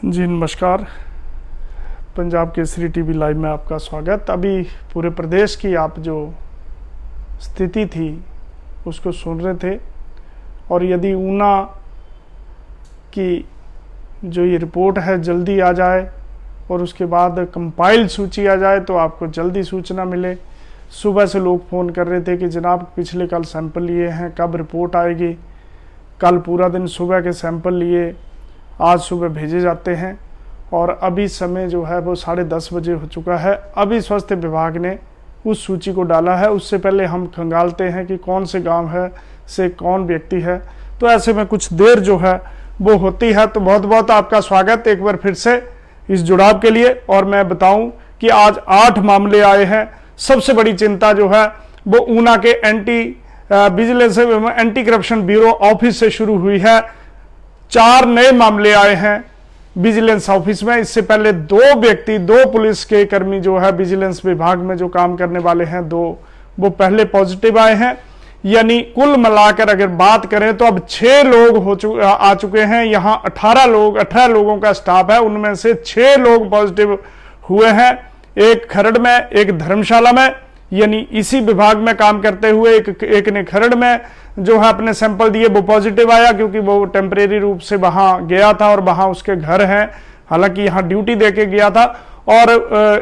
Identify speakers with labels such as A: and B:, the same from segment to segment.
A: जी नमस्कार। Punjab Kesari TV live में आपका स्वागत। अभी पूरे प्रदेश की आप जो स्थिति थी उसको सुन रहे थे, और यदि ऊना की जो ये रिपोर्ट है जल्दी आ जाए और उसके बाद कंपाइल्ड सूची आ जाए तो आपको जल्दी सूचना मिले। सुबह से लोग फ़ोन कर रहे थे कि जनाब पिछले कल सैंपल लिए हैं, कब रिपोर्ट आएगी। कल पूरा दिन सुबह के सैंपल लिए, आज सुबह भेजे जाते हैं और अभी समय जो है वो 10:30 बजे हो चुका है। अभी स्वास्थ्य विभाग ने उस सूची को डाला है। उससे पहले हम खंगालते हैं कि कौन से गांव है से कौन व्यक्ति है, तो ऐसे में कुछ देर जो है वो होती है। तो बहुत बहुत आपका स्वागत एक बार फिर से इस जुड़ाव के लिए। और मैं बताऊं कि आज 8 मामले आए हैं। सबसे बड़ी चिंता जो है वो ऊना के vigilance anti corruption bureau office से शुरू हुई है। 4 नए मामले आए हैं विजिलेंस ऑफिस में। इससे पहले 2 पुलिस के कर्मी जो है विजिलेंस विभाग में जो काम करने वाले हैं 2, वो पहले पॉजिटिव आए हैं। यानी कुल मिलाकर अगर बात करें तो अब 6 लोग आ चुके हैं। यहाँ 18 लोगों का स्टाफ है, उनमें से 6 लोग पॉजिटिव हुए हैं। एक खरड़ में, एक धर्मशाला में, यानी इसी विभाग में काम करते हुए एक ने खरड़ में जो है अपने सैंपल दिए, वो पॉजिटिव आया क्योंकि वो टेम्परेरी रूप से वहां गया था और वहां उसके घर हैं, हालांकि यहाँ ड्यूटी देके गया था। और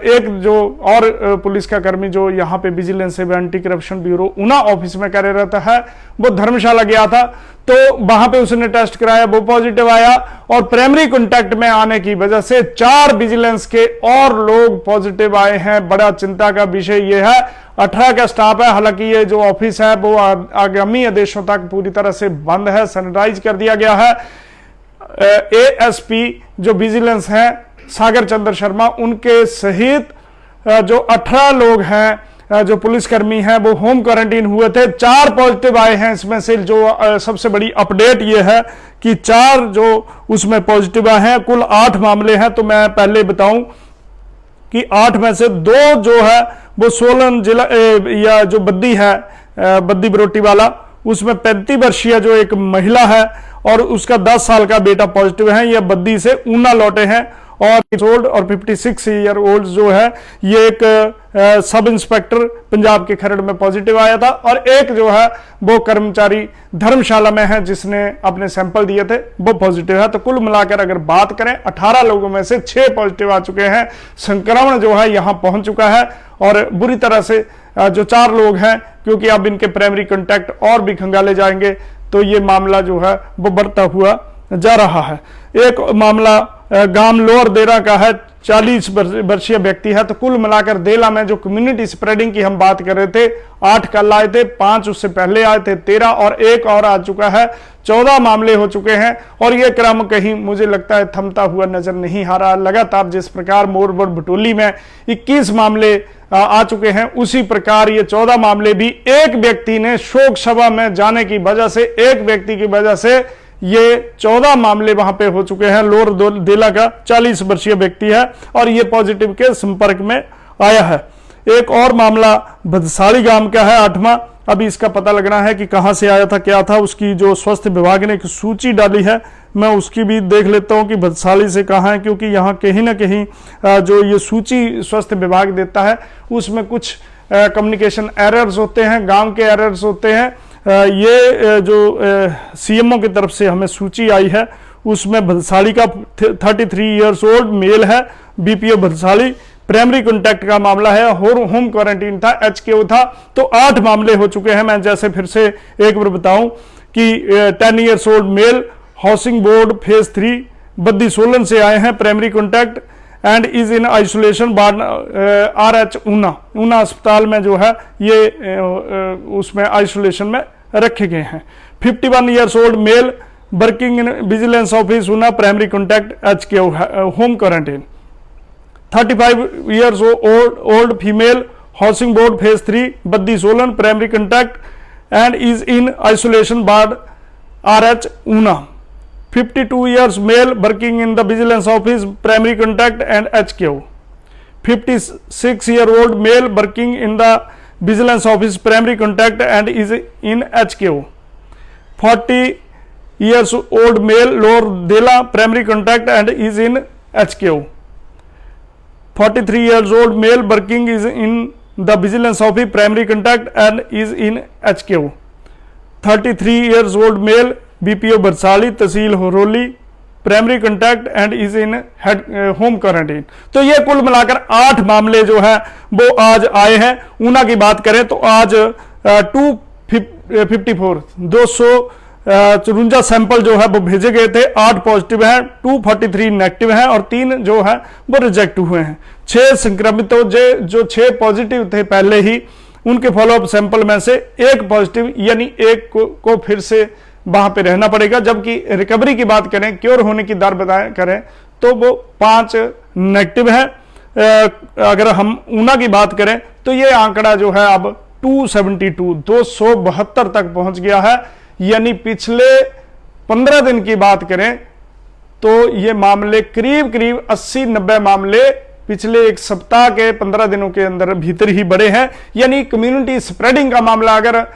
A: एक जो और पुलिस का कर्मी जो यहाँ पे vigilance anti corruption bureau Una office में कार्यरत है, वो धर्मशाला गया था, तो वहां पे उसने टेस्ट कराया, वो पॉजिटिव आया। और प्राइमरी कांटेक्ट में आने की वजह से 4 विजिलेंस के और लोग पॉजिटिव आए हैं। बड़ा चिंता का विषय ये है। 18 का स्टाफ है, हालांकि ये जो ऑफिस है वो आगामी आदेशों तक पूरी तरह से बंद है, सैनिटाइज कर दिया गया है। एएसपी जो विजिलेंस है सागर चंद्र शर्मा, उनके सहित जो 18 लोग हैं जो पुलिसकर्मी हैं वो होम क्वारंटीन हुए थे। 4 पॉजिटिव आए हैं। इसमें से जो सबसे बड़ी अपडेट ये है कि 4 जो उसमें पॉजिटिव आए हैं। कुल 8 मामले हैं। तो मैं पहले बताऊं कि 8 में से 2 जो है वो सोलन जिला या जो बद्दी है, बद्दी बरोटी वाला, उसमें 35 वर्षीय जो एक महिला है और उसका 10 साल का बेटा पॉजिटिव है। यह बद्दी से ऊना लौटे हैं। और 56 ईयर ओल्ड जो है ये एक सब इंस्पेक्टर पंजाब के खरड़ में पॉजिटिव आया था। और एक जो है वो कर्मचारी धर्मशाला में है जिसने अपने सैंपल दिए थे, वो पॉजिटिव है। तो कुल मिलाकर अगर बात करें 18 लोगों में से 6 पॉजिटिव आ चुके हैं। संक्रमण जो है यहां पहुंच चुका है और बुरी तरह से जो 4 लोग हैं, क्योंकि अब इनके प्राइमरी कांटेक्ट और भी खंगाले जाएंगे, तो ये मामला जो है वो बढ़ता हुआ जा रहा है। एक मामला गांव लोअर देरा का है, 40 वर्षीय व्यक्ति है। तो कुल मिलाकर देला में जो कम्युनिटी स्प्रेडिंग की हम बात कर रहे थे, 8 कल आए थे, 5 उससे पहले आए थे, 13 और एक और आ चुका है। 14 मामले हो चुके हैं और ये क्रम कहीं मुझे लगता है थमता हुआ नजर नहीं आ रहा। लगातार जिस प्रकार मोरबड़ भटोली में 21 मामले आ चुके हैं, उसी प्रकार ये 14 मामले भी एक व्यक्ति ने शोक सभा में जाने की वजह से, एक व्यक्ति की वजह से ये 14 मामले वहां पे हो चुके हैं। लोअर देला का 40 वर्षीय व्यक्ति है और ये पॉजिटिव के संपर्क में आया है। एक और मामला भदसाली गांव का है, 8वां। अभी इसका पता लगना है कि कहां से आया था, क्या था। उसकी जो स्वास्थ्य विभाग ने एक सूची डाली है, मैं उसकी भी देख लेता हूं कि भदसाली से कहां है, क्योंकि यहाँ कहीं ना कहीं जो ये सूची स्वास्थ्य विभाग देता है उसमें कुछ कम्युनिकेशन एरर्स होते हैं, गांव के एरर्स होते हैं। ये जो सीएमओ की तरफ से हमें सूची आई है उसमें भदसाली का 33 ईयर्स ओल्ड मेल है, बीपीओ भदसाली, प्राइमरी कांटेक्ट का मामला है, होम क्वारंटीन था, एचकेओ था। तो 8 मामले हो चुके हैं। मैं जैसे फिर से एक बार बताऊं कि 10 years old mail, housing board phase 3, Baddi Solan से आए हैं, primary contact and is in isolation ward RH Una अस्पताल में जो है ये उसमें आइसोलेशन में रखे गए हैं। 51 years old mail, working in vigilance office Una, primary contact HKO home quarantine. 35 years old female, housing board phase 3, Baddi Solan, primary contact and is in isolation ward RH Una. 52 years male, working in the vigilance office, primary contact and HKO. 56-year-old male, working in the vigilance office, primary contact and is in HKO. 40 years old male, Lower Dela, primary contact and is in HQ. 43 years old male working is in the vigilance office, primary contact, and is in HQ. 33 years old male BPO Barsali तहसील Haroli, primary contact and is in home quarantine. तो ये कुल मिलाकर 8 मामले जो है वो आज आए हैं। ऊना की बात करें तो आज 254 सैंपल जो है वो भेजे गए थे, 8 पॉजिटिव हैं, 243 नेगेटिव हैं और 3 जो है वो रिजेक्ट हुए हैं। 6 संक्रमितों जो 6 पॉजिटिव थे पहले ही, उनके फॉलोअप सैंपल में से 1 पॉजिटिव, यानी 1 को फिर से वहां पे रहना पड़ेगा। जबकि रिकवरी की बात करें, क्योर होने की दर करें तो वो 5 नेगेटिव है। अगर हम ऊना की बात करें तो ये आंकड़ा जो है अब 272 तक पहुंच गया है। यानी पिछले 15 दिन की बात करें तो ये मामले करीब 80-90 मामले पिछले एक सप्ताह के 15 दिनों के अंदर भीतर ही बढ़े हैं। यानी कम्युनिटी स्प्रेडिंग का मामला अगर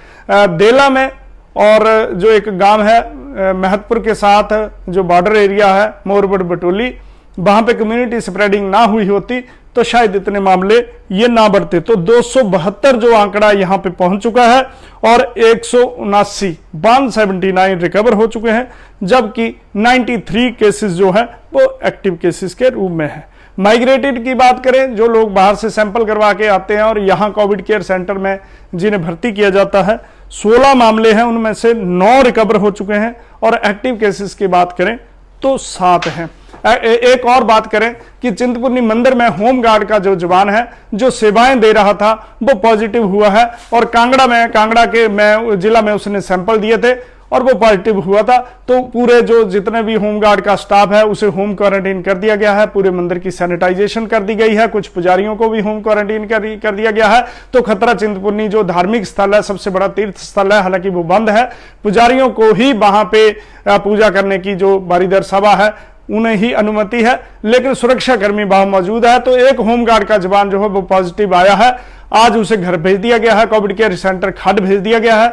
A: देला में और जो एक गांव है महतपुर के साथ जो बॉर्डर एरिया है मोरबड़ बटोली, वहां पे कम्युनिटी स्प्रेडिंग ना हुई होती तो शायद इतने मामले ये ना बढ़ते। तो 272 जो आंकड़ा यहां पे पहुंच चुका है और 179 रिकवर हो चुके हैं, जबकि 93 केसेस जो है वो एक्टिव केसेस के रूप में है। माइग्रेटेड की बात करें, जो लोग बाहर से सैंपल करवा के आते हैं और यहां कोविड केयर सेंटर में जिन्हें भर्ती किया जाता है, 16 मामले हैं, उनमें से 9 रिकवर हो चुके हैं और एक्टिव केसेस की बात करें तो 7 हैं। एक और बात करें कि चिंतपूर्णी मंदिर में होम गार्ड का जो जवान है जो सेवाएं दे रहा था वो पॉजिटिव हुआ है और कांगड़ा के जिला में उसने सैंपल दिए थे और वो पॉजिटिव हुआ था। तो पूरे जो जितने भी होमगार्ड का स्टाफ है उसे होम क्वारंटीन कर दिया गया है। पूरे मंदिर की सैनिटाइजेशन कर दी गई है, कुछ पुजारियों को भी होम क्वारंटीन कर दिया गया है। तो खतरा चिंतपूर्णी जो धार्मिक स्थल है, सबसे बड़ा तीर्थ स्थल है, हालांकि वो बंद है, पुजारियों को ही वहां पे पूजा करने की जो बारीदर सभा है उन्हें ही अनुमति है, लेकिन सुरक्षा कर्मी वहां मौजूद है। तो एक होमगार्ड का जवान जो है वो पॉजिटिव आया है, आज उसे घर भेज दिया गया है, कोविड केयर सेंटर खड भेज दिया गया है,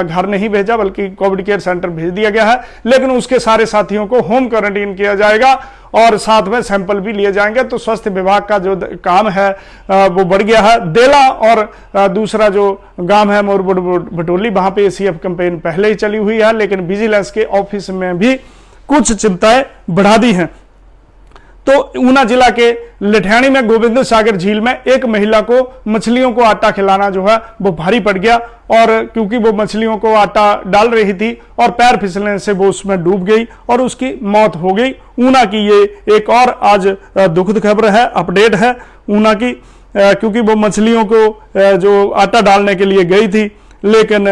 A: घर नहीं भेजा बल्कि कोविड केयर सेंटर भेज दिया गया है। लेकिन उसके सारे साथियों को होम क्वारंटीन किया जाएगा और साथ में सैंपल भी लिए जाएंगे। तो स्वास्थ्य विभाग का जो काम है वो बढ़ गया है। देला और दूसरा जो गांव है मोरबड़ बटोली, वहां पे ACF कैंपेन पहले ही चली हुई है, लेकिन विजिलेंस के ऑफिस में भी कुछ चिंताएं बढ़ा दी हैं। तो ऊना जिला के लठियाणी में गोविंद सागर झील में एक महिला को मछलियों को आटा खिलाना जो है वो भारी पड़ गया, और क्योंकि वो मछलियों को आटा डाल रही थी और पैर फिसलने से वो उसमें डूब गई और उसकी मौत हो गई। ऊना की ये एक और आज दुखद खबर है, अपडेट है ऊना की, क्योंकि वो मछलियों को जो आटा डालने के लिए गई थी, लेकिन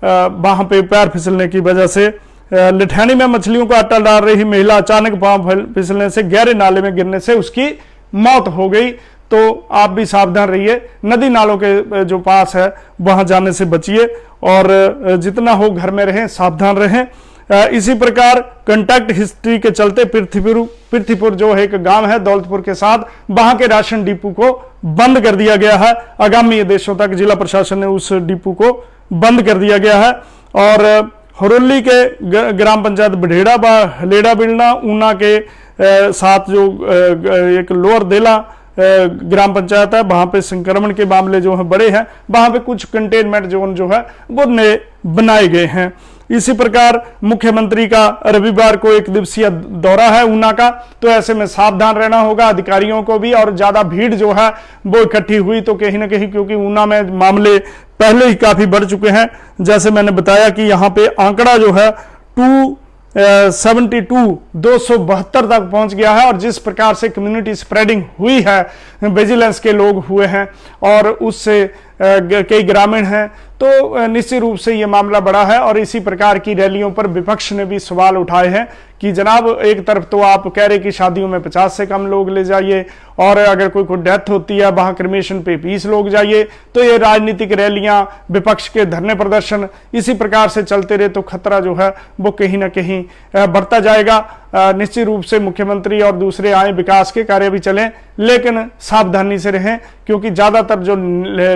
A: वहां पे पैर फिसलने की वजह से लठियाणी में मछलियों को आटा डाल रही महिला अचानक पांव फिसलने से गहरे नाले में गिरने से उसकी मौत हो गई। तो आप भी सावधान रहिए, नदी नालों के जो पास है वहां जाने से बचिए और जितना हो घर में रहें, सावधान रहें। इसी प्रकार कंटैक्ट हिस्ट्री के चलते पृथ्वीपुर जो एक गांव है दौलतपुर के साथ, वहां के राशन डिपो को बंद कर दिया गया है। आगामी आदेशों तक जिला प्रशासन ने उस डिपो को बंद कर दिया गया है। और हरोली के ग्राम पंचायत बढ़ेड़ा व हलेड़ा बिलना, ऊना के साथ जो एक लोअर देला ग्राम पंचायत है, वहां पे संक्रमण के मामले जो है बड़े हैं, वहां पे कुछ कंटेनमेंट जोन जो है वो नए बनाए गए हैं। इसी प्रकार मुख्यमंत्री का रविवार को 1 दिवसीय दौरा है ऊना का, तो ऐसे में सावधान रहना होगा अधिकारियों को भी। और ज्यादा भीड़ जो है वो इकट्ठी हुई तो कहीं ना कहीं, क्योंकि ऊना में मामले पहले ही काफी बढ़ चुके हैं, जैसे मैंने बताया कि यहाँ पे आंकड़ा जो है 272 तक पहुंच गया है। और जिस प्रकार से कम्युनिटी स्प्रेडिंग हुई है, विजिलेंस के लोग हुए हैं और उससे कई ग्रामीण हैं, तो निश्चित रूप से ये मामला बड़ा है। और इसी प्रकार की रैलियों पर विपक्ष ने भी सवाल उठाए हैं कि जनाब, एक तरफ तो आप कह रहे कि शादियों में 50 से कम लोग ले जाइए और अगर कोई डेथ होती है वहां क्रिमेशन पे 20 लोग जाइए, तो ये राजनीतिक रैलियां, विपक्ष के धरने प्रदर्शन इसी प्रकार से चलते रहे तो खतरा जो है वो कहीं ना कहीं बढ़ता जाएगा। निश्चित रूप से मुख्यमंत्री और दूसरे आए, विकास के कार्य भी चलें, लेकिन सावधानी से रहें, क्योंकि ज़्यादातर जो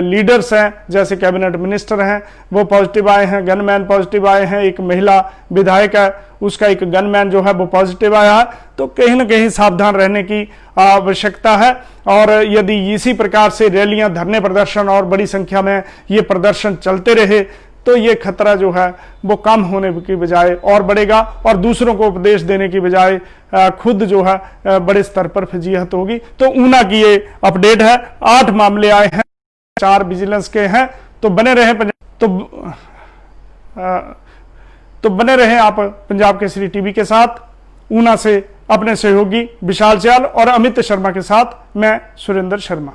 A: लीडर्स हैं, जैसे कैबिनेट मिनिस्टर हैं, वो पॉजिटिव आए हैं, गनमैन पॉजिटिव आए हैं, एक महिला विधायक है, उसका एक गनमैन जो है वो पॉजिटिव आया है। तो कहीं ना कहीं सावधान रहने की आवश्यकता है। और यदि इसी प्रकार से रैलियां, धरने, प्रदर्शन और बड़ी संख्या में ये प्रदर्शन चलते रहे तो ये खतरा जो है वो कम होने की बजाय और बढ़ेगा, और दूसरों को उपदेश देने की बजाय खुद जो है बड़े स्तर पर फजीहत होगी। तो ऊना की ये अपडेट है, 8 मामले आए हैं, 4 विजिलेंस के हैं। तो बने रहे तो बने रहे आप पंजाब केसरी टीवी के साथ। ऊना से अपने सहयोगी विशाल चाल और अमित शर्मा के साथ मैं सुरेंद्र शर्मा।